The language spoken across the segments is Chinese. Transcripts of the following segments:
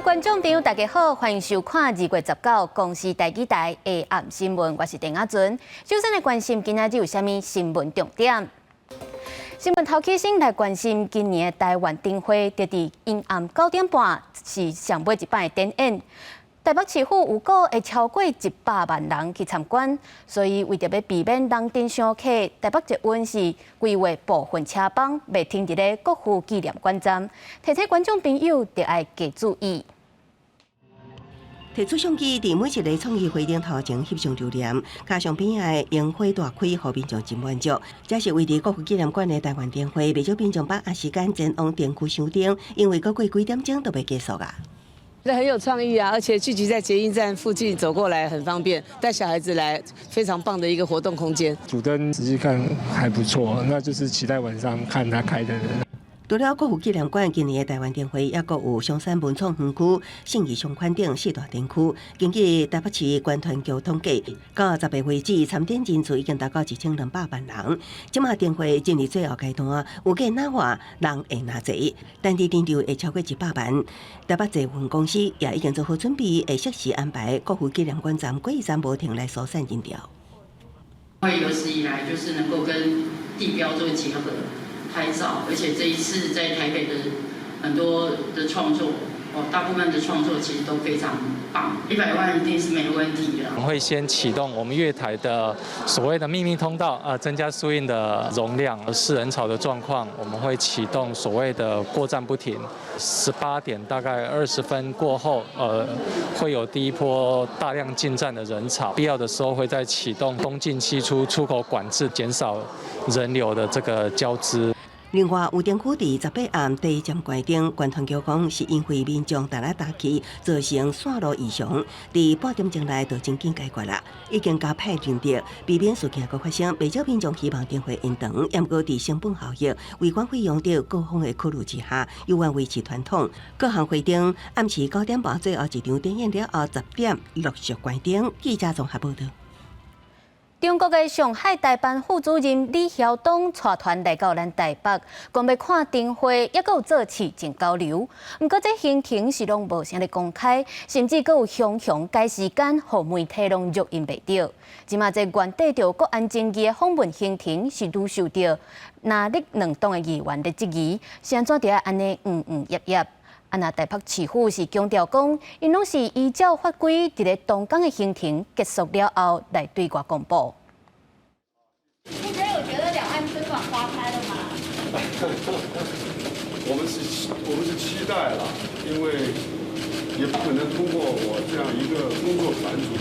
观众朋友，大家好，欢迎收看2月19公视台记台的暗新闻，我是丁雅纯。首先来关心今仔日有啥物新闻重点。新闻头起先来关心今年的台湾灯会，就伫阴暗9点半是上尾一摆的展演。台北市府有估会超过100万人去参观，所以为着要避免人丁伤客，台北捷运是规划部分车帮袂停伫咧国父纪念馆站，提醒观众朋友得爱加注意。摕出相机，伫每一个创意会顶头前翕上留念，加上边仔烟火大开，互民众真满足。这是为伫国父纪念馆的台湾灯会，不少民众把握时间前往灯区赏灯，因为过几点钟都袂结束啊。这很有创意啊，而且聚集在捷运站附近，走过来很方便，带小孩子来非常棒的一个活动空间。主灯仔细看还不错，那就是期待晚上看它开的人。除了国父纪念馆，今年的台湾灯会也阁有松山文创园区、信义商圈等4大灯区。根据台北市关团局统计，到10月为止，参展人数已经达到1200万人。即马灯会进入最后阶段，有计哪话人会哪侪，当地人流会超过100万。台北捷运公司也已经做好准备，会适时安排国父纪念馆站过一站无停来疏散人潮。会有史以来就是能够跟地标做结合。拍照，而且这一次在台北的很多的创作，大部分的创作其实都非常棒，100万一定是没问题的。我们会先启动我们月台的所谓的秘密通道，增加输运的容量。是人潮的状况，我们会启动所谓的过站不停。18点大概20分过后，会有第一波大量进站的人潮，必要的时候会再启动东进西出出口管制，减少人流的这个交织。另外，有灯区伫18暗第一站关灯，关团局讲是因为民众大拉大去，造成线路异常，伫半点钟内就真紧解决啦，已经加派人力，避免事件搁发生。不少民众希望灯会延长，也过伫成本效益、维管费用等各方的考虑之下，有望维持传统。各项会场暗时9点半最后一场展演了后10点陆续关灯。记者综合报道。中国的上海代办副主任李晓东带团来到咱台北，讲要看灯会，也阁有做市政交流。不过这行程是拢无啥咧公开，甚至阁有熊改时间，互媒体拢录音袂到。即马这原底着国安争议的访问行程，是愈受到哪力两党的议员的质疑，是安怎伫安尼业？那台北市府是强调讲，因拢是依照法规，伫咧动工的行程结束了后来对外公布。目前有觉得两岸春暖花开了吗？我们是期待了，因为也不可能通过我这样一个工作团组，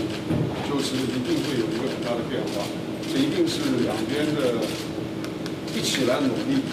就是一定会有一个很大的变化，这一定是两边的一起来努力。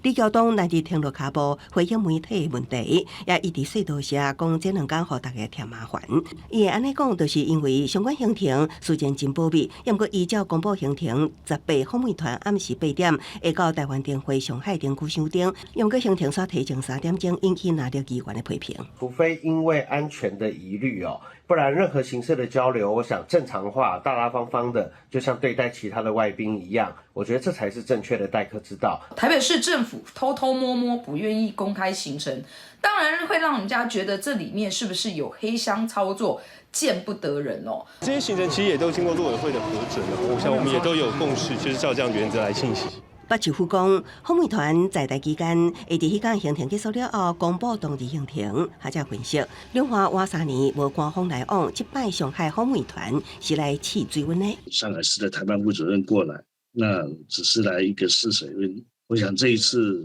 李晓东来日听落卡步回应媒体的问题，也一直细道写讲这两天互大家添麻烦。伊会安尼讲，就是因为相关行程事前真保密，也毋过依照公布行程，18访问团暗时8点会到台湾灯会上海灯区赏灯，也毋过行程煞提前3点钟，引起哪力议员的批评。除非因为安全的疑虑不然任何形式的交流，我想正常化、大大方方的，就像对待其他的外宾一样，我觉得这才是正确的待客之道。台北市政府偷偷摸摸不愿意公开行程，当然会让人家觉得这里面是不是有黑箱操作，见不得人哦。这些行程其实也都经过陆委会的核准了，我想我们也都有共识，就是照这样原则来进行。北市府讲，访问团在台期间会伫迄天行程结束了后公布当日行程。学者分析，两岸换3年无官方来往，这摆上海访问团是来试水温的。上海市的台办副主任过来，那只是来一个试水温。我想这一次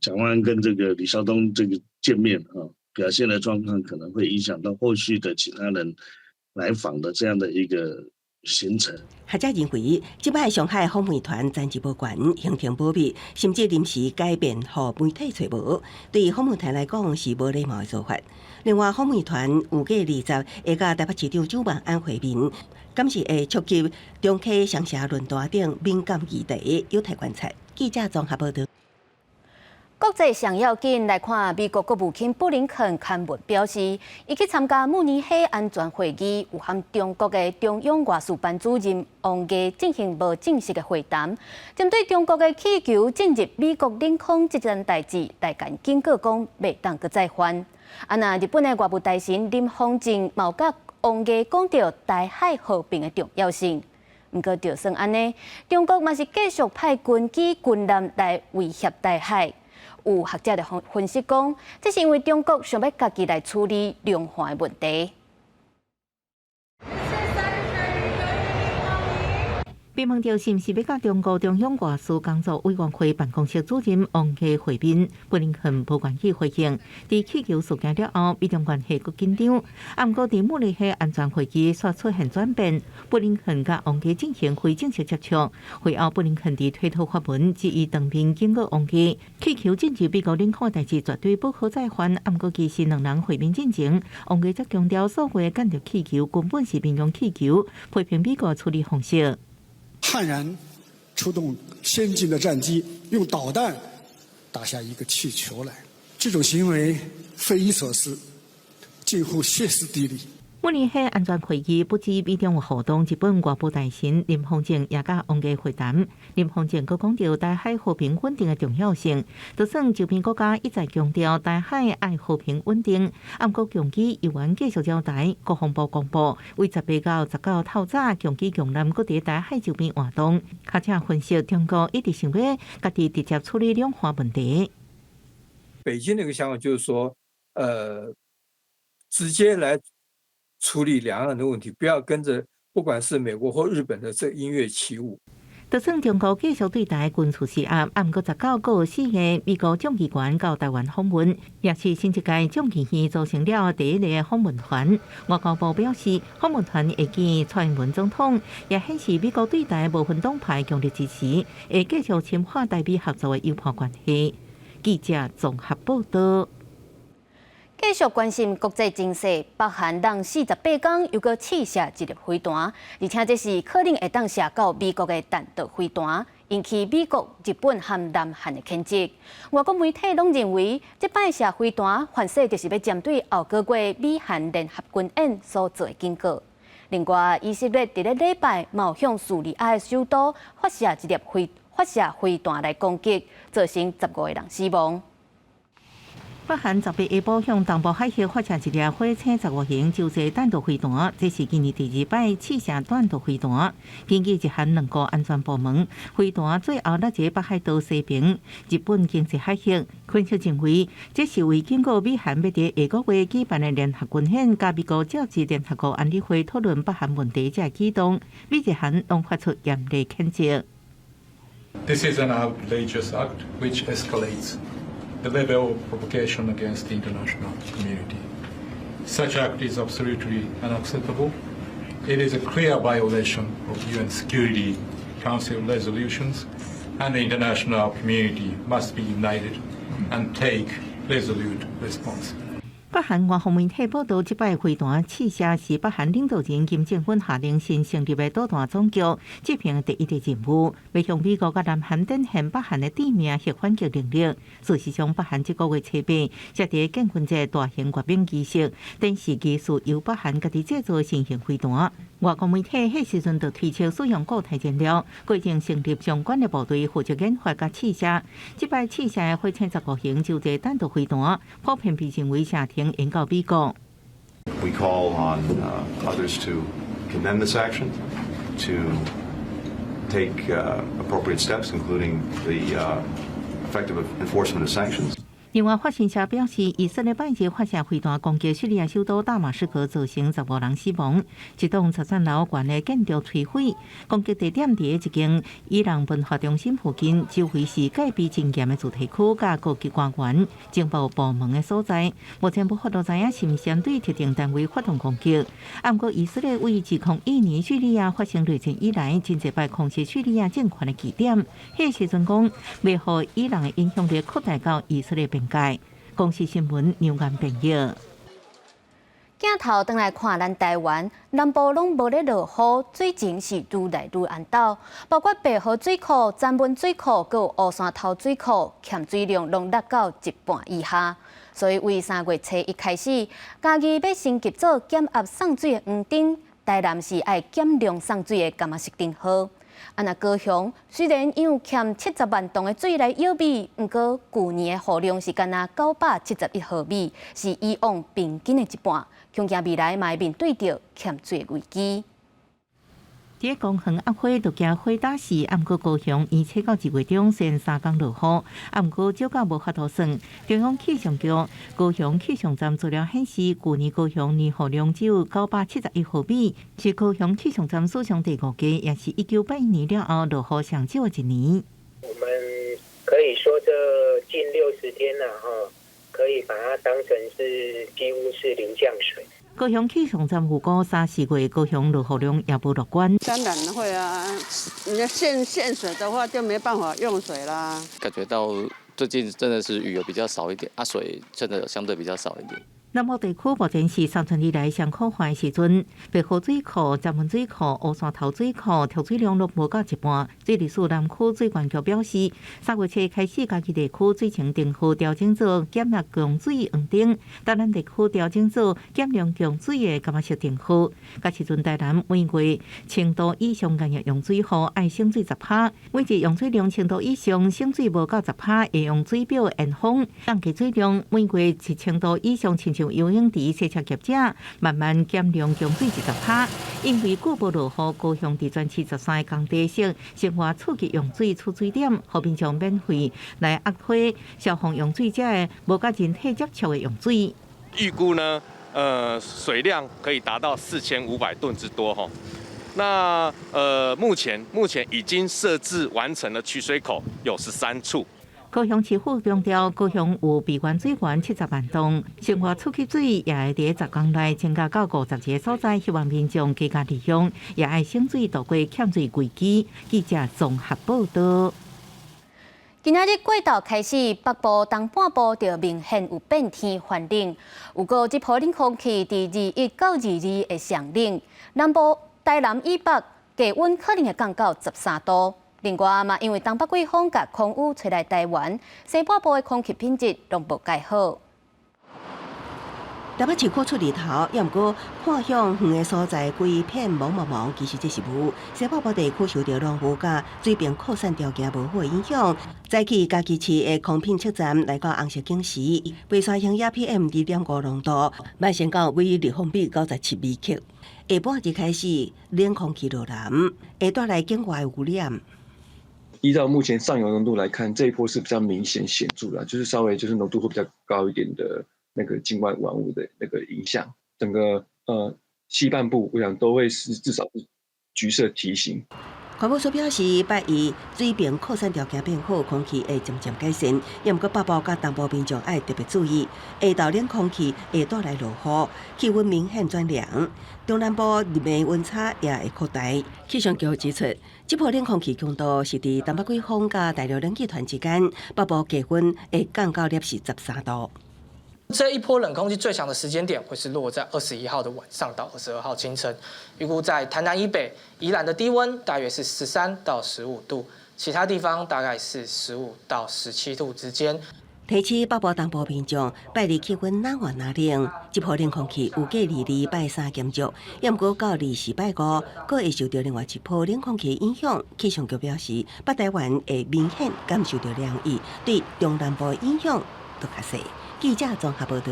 蒋万安跟这个李晓东这个见面表现的状况可能会影响到后续的其他人来访的这样的一个行程。学者认为，即摆上海访问团暂时无管，行程保密，甚至临时改变，互媒体找无，对访问团来讲是无礼貌的做法。另外，访问团有计20会甲台北市长蒋万安会面，敢是会触及中科商社论坛等敏感议题，有待观察。记者综合报道。国际上要紧来看，美国国务卿布林肯刊文表示，伊去参加慕尼黑安全会议，有和中国的中央外事办主任王毅进行无正式的会谈，针对中国的气球进入美国领空这件代志，来甲警告讲袂当搁再犯。那日本的外务大臣林芳正嘛有甲王毅讲到台海和平的重要性。不过，就算安尼，中国嘛是继续派军机、军舰来威胁台海。有学者就分析讲，这是因为中国想要家己来处理两岸的问题。被问到是毋是要甲中国中央外事工作委员会办公室主任王毅会面，布林肯无愿意回应。伫气球事件了后，美中关系佫紧张。不过，伫慕尼黑安全会议煞出现转变，布林肯甲王毅进行非正式接触。会后，布林肯伫推特发文，指伊当面警告王毅，气球进入美国领空的代志绝对不可再犯。不过，其实两人会面进前，王毅则强调，所谓间谍气球根本是民用气球，批评美国处理方式。悍然出动先进的战机，用导弹打下一个气球来，这种行为匪夷所思，近乎歇斯底里。慕尼黑安全会议不止美中活动，日本外务大臣林芳正也甲王毅会谈。林芳正佫讲到台海和平稳定的重要性，就算周边国家一再强调台海爱和平稳定，不过强机依然继续招台。国防部公布，为18到19透早，强机强舰佫伫台海周边活动。学者分析，中国一直想要家己直接处理两岸问题。北京的一个想法就是说，直接来处理两岸的问题，不要跟着不管是美国或日本的这音乐起舞。就算中国继续对台军事施压，不过19到4月美国众议员到台湾访问，也是新一届众议院组成了第一个访问团。外交部表示，访问团会见蔡英文总统，也显示美国对台部分党派强烈支持，会继续深化台美合作的友好关系。记者综合报道。继续关心国际情势，北韩让48天又搁试射一粒飞弹，而且这是可能会当射到美国的弹道飞弹，引起美国、日本和南韩的谴责。外国媒体拢认为，这摆射飞弹反射就是要针对后个月美韩联合军演所做的警告。另外，以色列伫咧礼拜冒向叙利亚的首都发射飞弹来攻击，造成15个人死亡。北韩18下晡向东部海峡发射一粒火星15型洲际弹道飞弹，这是今年第2摆试射弹道飞弹。根据日韩2个安全部门，飞弹最后落在北海道西边日本经济海峡。分析认为，这是为警告美韩要伫下个月举办的联合军演，甲美国召集联合国安理会讨论北韩问题才启动。美日韩拢发出严厉谴责。This is an outrageous act which escalates the level of provocation against the international community. Such act is absolutely unacceptable. It is a clear violation of UN Security Council resolutions, and the international community must be united and take resolute response. 北韩外方媒体报道，这摆飞弹试射是北韩领导人金正恩下令新成立的导弹总局执行的第一个任务，要向美国甲南韩展现北韩的致命核反击能力。事实上，北韩这个月7日才伫建军节大型阅兵仪式，展示技术由北韩家己制造的新型飞弹。外国媒体迄时阵就推测使用固态燃料，过程成立相关的部队负责研发甲试射。这摆试射的火星15型洲际弹道飞弹，普遍被认为射程引到美国。We call on others to condemn this action, to take appropriate steps, including the effective enforcement of sanctions. 另外，法新社表示，以色列拜日发射飞弹攻击叙利亚首都大马士革，造成15人死亡，一栋13楼高的建筑摧毁。攻击地点伫一间伊朗文化中心附近，周围是戒备真严的主题区，甲高级官员、情报部门的所在。目前无法度知影是毋是针对特定单位发动攻击。不过，以色列为自2012年叙利亚发生内战以来，真侪摆控制叙利亚政权的据点。迄时阵讲，袂互伊朗的影响力扩大到以色列边界。公司新闻，牛眼朋友。镜头转来看咱台湾南部拢无咧落雨，水情是愈来愈暗斗，包括白河水库、詹文水库、佮有乌山头水库，欠水量拢达到1半以下。所以为3月初一开始，嘉义要升级做减压送水的黄灯，台南是爱减量送水的干嘛是灯号。那高雄虽然因有欠70万吨的水来舀米，不过去年的雨量是干那971毫米，是以往平均的1半。恐惊未来嘛会面对着欠水的危机。这公园压花就惊花打死，暗过高雄预测到2月中先3天落雨，暗过少到无法度算。中央气象局高雄气象站资料显示，去年高雄年雨量只有971毫米，是高雄气象站史上第5届，也是1981年了后落雨上少的一年。我们可以说这近60天了哈，可以把它当成是几乎是零降水。高雄气象站预估3、4月高雄落雨量也不乐观。当然会啊，你要限水的话就没办法用水啦。感觉到最近真的是雨有比较少一点，水真的相对比较少一点。南部地区目前是3春以来上可旱的时阵，白河水库、詹文水库、乌山头水库调水量都无到1半。水利署南区水管局表示，3月初开始，嘉义地区水情定户调整做减压供水黄灯，台南地区调整做减量供水的干嘛式定户。甲时阵台南每月程度以上干业用水户爱省水10%，每日用水量程度以上省水无到10%的用水表延荒，降低水量每月是程度以上亲像游泳池洗车业者慢慢减量供水10%，因为久无落雨，高雄伫全市13个工地设生活刺激用水储水点，互民众免费来压花消防用水者的无甲人体接触的用水。预估呢，水量可以达到4500吨之多哈。那目前已经设置完成的取水口有13处。高雄市府强调，高雄有闭源水源70万吨，生活储蓄水也会伫10天内增加到50个所在，希望民众加加利用，也爱省水度过欠水危机。记者综合报道。今仔日过昼开始，北部东半部就明显有变天环冷，有过这波冷空气伫21到22会上冷，南部台南以北低温可能会降到13度。另外嘛，因为东北季风甲空污吹来台湾，西半部的空气品质拢无介好。台北市区出日头，也毋过看向远的所在，规片茫茫茫，其实这是雾。西北部地区受到浓雾甲水边扩散条件无好的影响，早起嘉义市的空品测站来到红色警示，白沙乡亚 PM2.5浓度，慢升到每立方米97微克。下半日开始，冷空气落南，会带来境外污染。依照目前上游浓度来看，这一波是比较明显显著的，就是稍微就是浓度会比较高一点的那个境外污物的那个影响，整个西半部我想都会是至少是橘色提醒。环保署表示，拜一水边扩散条件变好，空气会渐渐改善，也毋过北部甲东部民众爱特别注意，下昼冷空气会带来落雨，气温明显转凉，中南部日暝温差也会扩大。气象局指出，这波冷空气强度是伫东北季风甲大陆冷气团之间，北部低温会降到摄氏13度。这一波冷空气最强的时间点会是落在21号的晚上到22号清晨，预估在台南以北、宜兰的低温大约是13到15度，其他地方大概是15到17度之间。提醒北部东部民众，拜日气温哪寒哪冷，这波冷空气有继礼拜三减弱，也毋过到24拜5，阁会受到另外一波冷空气影响。气象局表示，北台湾会明显感受到凉意，对中南部影响就较细。记者综合报道。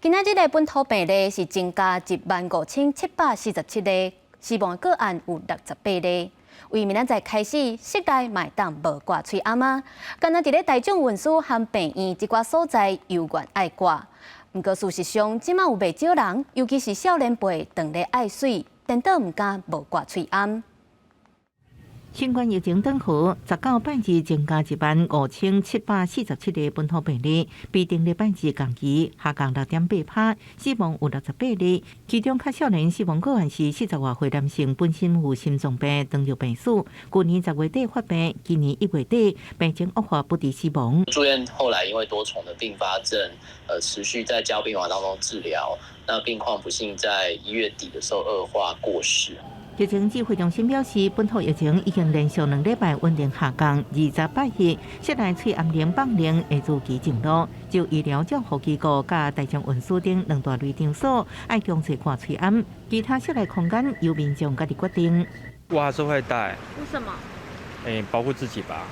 今仔日的本土病例是增加15747例，死亡个案有68例。为明仔载开始，室内卖当无挂吹暗啊，敢若伫咧大众运输和病院一寡所在有愿爱挂。毋过事实上，即马有袂少人，尤其是少年辈，当咧爱水，颠倒毋敢无挂吹暗。新冠疫情等候，19拜二增加15747个本土病例，比顶礼拜二同期下降6.8%，死亡有68例。其中较少年死亡个案是40多岁男性，本身有心脏病、糖尿病史，去年10月底发病，今年1月底病情恶化不敌死亡。住院后来因为多重的并发症，持续在加护病房当中治疗，那病况不幸在1月底的时候恶化过世。疫情指挥中心表示，本土疫情已经连续2礼拜稳定下降。28日，室内喙癌淋放令会如期进路，就医疗照护机构甲大众运输等2大类场所爱强制挂喙癌，其他室内空间由民众家己决定。我还是会戴。为什么？保护自己吧。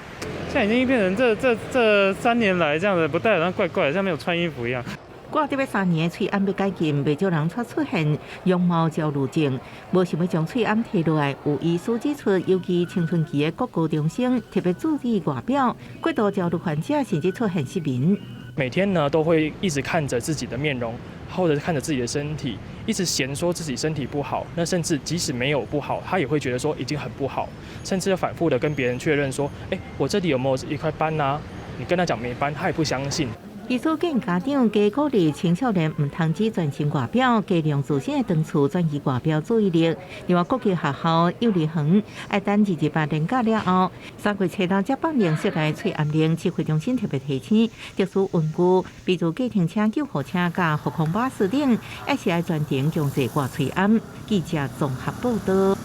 现在已经变成这3年来这样的不戴好像怪怪的，像没有穿衣服一样。过特别3年，喙癌要改进，不少人出现容貌焦虑症，无想要将喙癌摕落来。有医师指出，尤其青春期的国高中生特别注意外表，过度焦虑患者甚至出现失眠。每天呢都会一直看着自己的面容，或者是看着自己的身体，一直嫌说自己身体不好。那甚至即使没有不好，他也会觉得说已经很不好，甚至要反复的跟别人确认说，我这里有没有一块斑啊？你跟他讲没斑，他也不相信。医师建议家长加鼓励青少年唔通只专心外表，加量自身的长处转移外表注意力。另外，国际学校幼儿园要等28年假了后，3月初到接放令室内喙癌令，指挥中心特别提醒，特殊文具，比如计程车、救护车、甲航空巴士等，也是要专程强制挂喙癌。记者综合报道。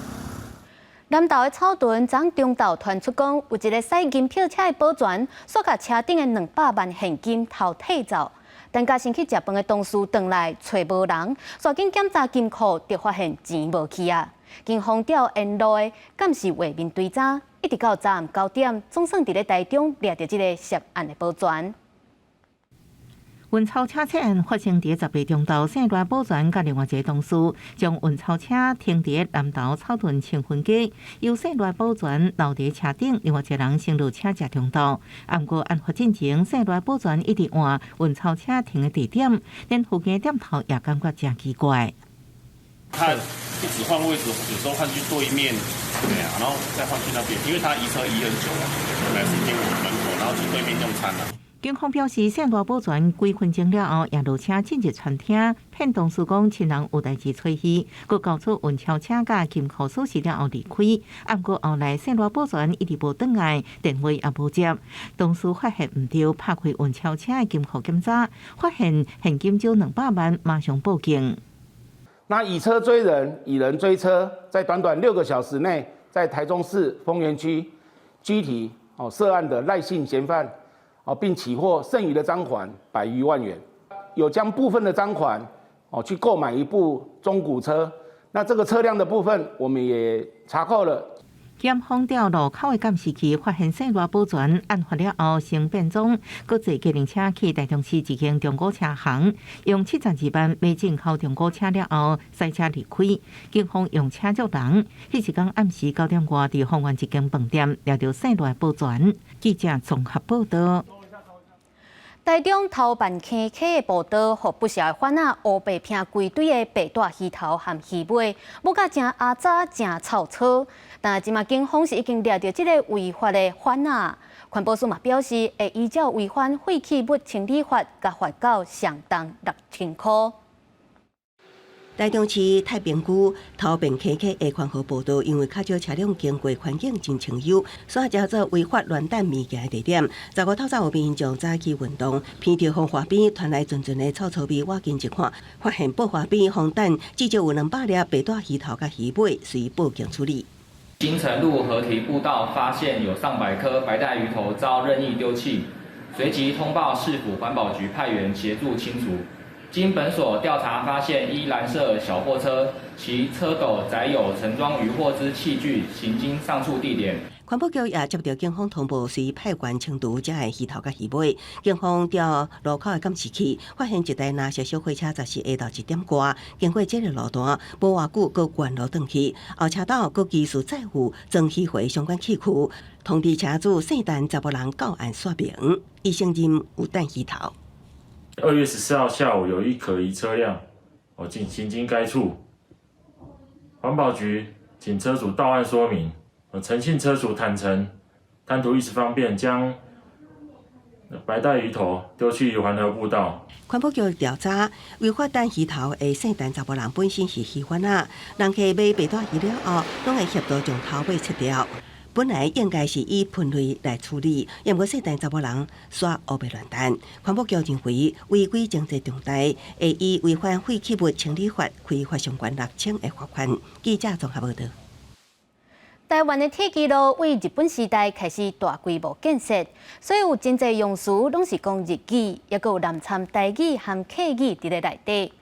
南投的草屯昨中昼传出讲，有一个驶金票车的保全，煞甲车顶的200万现金偷摕走。等家先去食饭的同事回来找无人，赶紧检查金库，就发现钱无去啊！警方调沿路的监视画面追查，一直到昨暗9点，总算伫咧台中掠到这个涉案的保全。运钞车窃案发生伫10月中昼，姓赖保全甲另外一个同事将运钞车停伫南投草屯清芬街，由姓赖保全留伫车顶，另外一个人先落车食中昼。不过案发进前，姓赖保全一直换运钞车停的地点，连附近店头也感觉真奇怪。他一直换位置，有时候换去对面，对啊，然后再换去那边，因为他移车移很久了，本来是经我门口，然后去对面用餐了。警方表示，姓赖保全几分钟了后，也落车进入餐厅，骗同事讲亲人有代志找伊，佮交出运钞车甲金库锁匙了后离开。不过后来姓赖保全一直无转来，电话也无接。同事发现唔对，拍开运钞车的金库检查，发现现金少200万，马上报警。那以车追人，以人追车，在短短6个小时内，在台中市丰原区拘提涉案的赖姓嫌犯。并起获剩余的赃款100余万元，有将部分的赃款去购买一部中古车，那这个车辆的部分我们也查扣了。检方调路口的监视器，发现姓赖保全案发了后成变装，搁坐计程车去台中市一间中古车行，用72万买进口中古车了后，驶车离开。警方用车捉人，迄时间暗时9点外，伫丰原一间饭店掠到姓赖保全。记者综合报道。台中头办坑溪的步道，互不少的番仔乌白拼规堆的白带鱼头和鱼尾，要甲正阿早正臭草。但即马警方是已经抓到这个违法的番仔，环保署嘛表示会依照违反废弃物清理法，甲罚到上当6000块。台中市太平区头边溪下环河步道，因为较少车辆经过，环境真清幽，所以叫做违法乱抌物件的地点。15透早有民众早起运动，闻到风花边传来阵阵的臭臭味，我近一看，发现爆花边风弹至少有200粒白带鱼头甲鱼尾，随报警处理。金城路河堤步道发现有上百颗白带鱼头遭任意丢弃，随即通报市府环保局派员协助清除。经本所调查发现，一蓝色小货车，其车斗载有盛装渔获之器具，行经上述地点。环保局也接到警方通报，随派员清除这个鱼头甲鱼尾。警方调路口的监视器，发现一台蓝色小货车则是下昼1点多，经过这个路段，无偌久佫原路转去，后车斗佫技术载有装起回相关器具，通知车主姓陈查某人到案说明，伊承认有带鱼头。2月14号下午，有一可疑车辆行经该处，环保局请车主到案说明，诚信车主坦诚，贪图一时方便，将白带鱼头丢去环河步道。环保局调查，违法单鱼头的姓陈查某人本身是鱼贩仔，人客买白带鱼了后，拢会协助将头尾切掉。本来应该是以分类来处理，因过姓陈查某人耍乌白乱弹。环保局认为违规经济重大，会以违反废弃物清理法开罚相关6000的罚款。记者综合报道。台湾的铁基路为日本时代开始大规模建设，所以有真侪用词拢是讲日语，也有南掺台语和客语伫咧内底。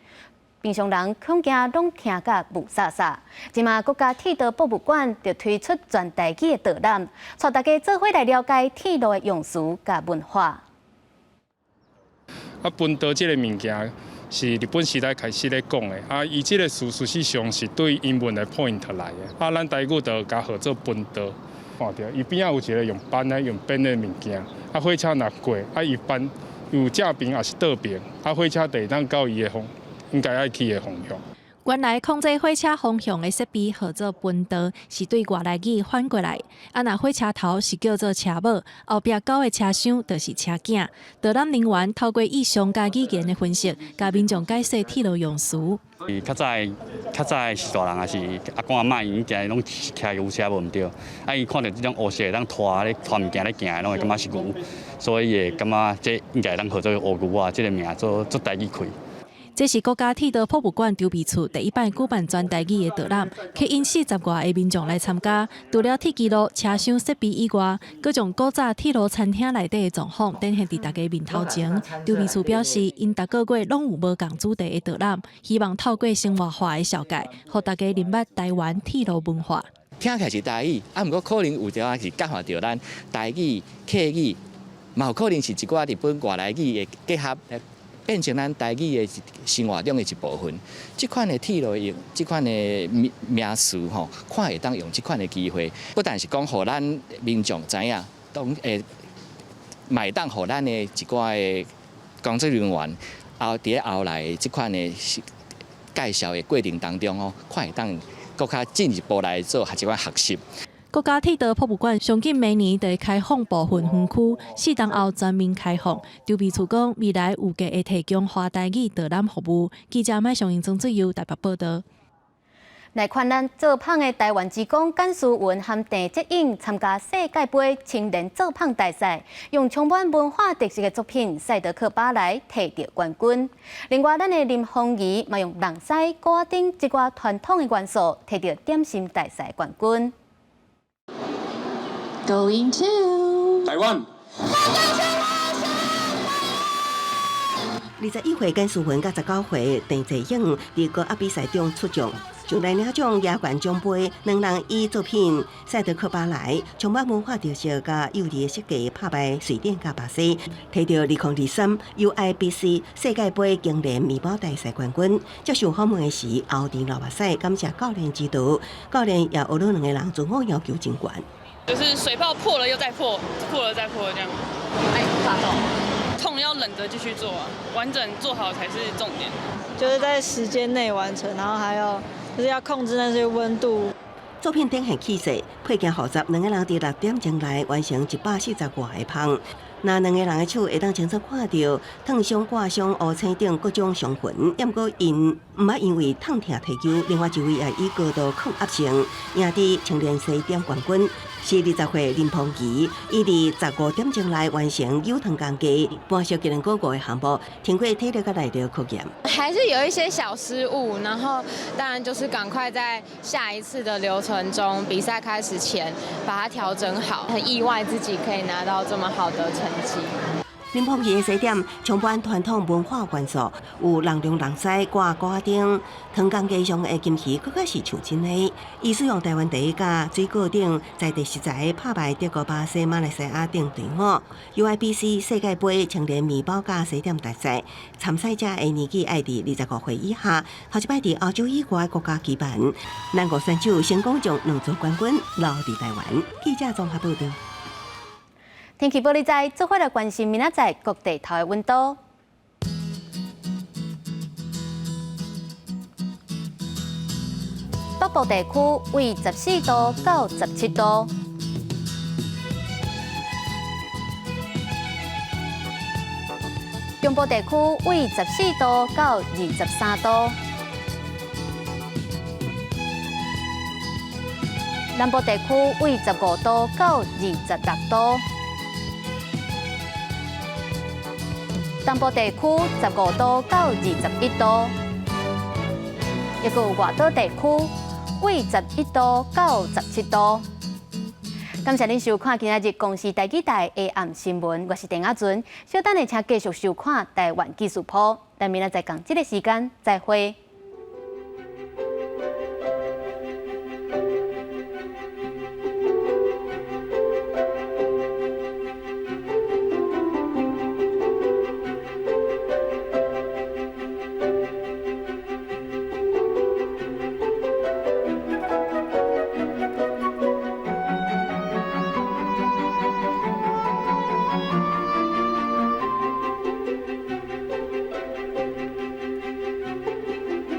平常人恐惊拢听甲雾煞煞。即马国家铁道博物馆就推出全台语的导览，带大家做伙来了解铁路的用词甲文化。本岛这个物件是日本时代开始咧讲的，伊这个事实上是对英文的 point 来的，咱台语就甲号做本岛，看到伊边仔有一个用扳来用扁的物件，火车若过，伊扳有正边也是倒边，火车就会当到伊的应该爱去的方向。原来控制火车方向的设备号做分道，是对外来语反过来。若火车头是叫做车尾，后壁9个车厢就是车颈。导览人员透过以上加语言的分析，甲民众解释铁路用词。较早是大人也是阿公阿嬷，因行拢是骑牛车无毋对，伊看到这种乌色当拖物件咧行，拢会感觉是牛，所以会感觉这应该当号做乌牛啊，这个名做台语开。这是国家铁道博物馆筹备处第一摆举办全台语的导览，吸引40外个民众来参加。除了铁基路车厢设备以外，各种古早铁路餐厅内底的状况展现伫大家面头前。筹备处表示，因逐个月拢有无共主题的导览，希望透过生活化的小解，互大家认捌台湾铁路文化。听起来是台语，毋过可能有条是结合着咱台语、客语，嘛有可能是一寡日本外来语的结合。变成咱台语的生活中的一部分。这款的铁路用这款的名词吼，看会当用这款的机会，不但是讲，互咱民众知影，当买当互咱的一寡的工作人员，伫后来这款的介绍的过程当中吼，看会当更较进一步来做一款学习。国家铁道博物馆上紧每年就会开放部分园区，4年后全面开放。筹备处讲，未来有计会提供华台语导览服务。记者麦上英曾最由台北报道。来看咱做胖的台湾职工简淑文和郑捷颖参加世界杯青年做胖大赛，用充满文化特色的作品《赛德克巴莱》摕到冠军。另外，咱的林凤仪嘛用人狮、歌丁一寡传统的元素摕到点心大赛冠军。Going to 台湾。21岁简淑文甲19岁郑捷颖伫高压比赛中出奖，就来领奖亚冠奖杯。两人以作品《赛德克巴莱》充满文化特色甲幼稚的设计拍败瑞典甲巴西，摕到2023 UIBC 世界杯经典面包大赛冠军。接受访问的时，后田老目屎感谢教练指导，教练也学了两个人自我要求真悬。就是水泡破了又再破，破了再破这样。哎，怕痛。痛要忍着继续做啊，完整做好才是重点。就是在时间内完成，然后还有就是要控制那些温度。作品展现气势，配件复杂，两个人伫6点钟内完成140外个芳。那两个人的手会当清楚看到烫伤、刮伤、乌青等各种伤痕，也毋过因毋捌因为痛痛退休。另外一位也以高度抗压性赢得青年西点冠军。是20岁林凤仪，伊伫15点钟内完成有糖钢机、半小技能高过的项目，经过体力甲内力考验，还是有一些小失误，然后当然就是赶快在下一次的流程中，比赛开始前把它调整好。很意外自己可以拿到这么好的成绩。林凤仪的西点充满传统文化元素，有人龙人狮、挂歌丁、糖钢机上的金鱼，更加是像真的。伊使用台湾第一家水果顶在地食材拍败德国、巴西、马来西亚等队伍。UIBC 世界杯青年面包加西点大赛，参赛者的年纪爱伫25岁以下，头一摆伫欧洲以外国家举办。咱国选手成功将2座冠军留伫台湾。记者综合报道。天气报你知，做伙来关心明仔载各地头的温度。北部地区为14度到17度。中部地区为14度到23度，南部地区为15度到26度，东部地区15度到21度，一个外岛地区为11度到17度。感谢您收看今日公视台记台下暗新闻，我是陈雅纯。稍等下请继续收看台湾技术铺，咱明仔载同这个时间再会。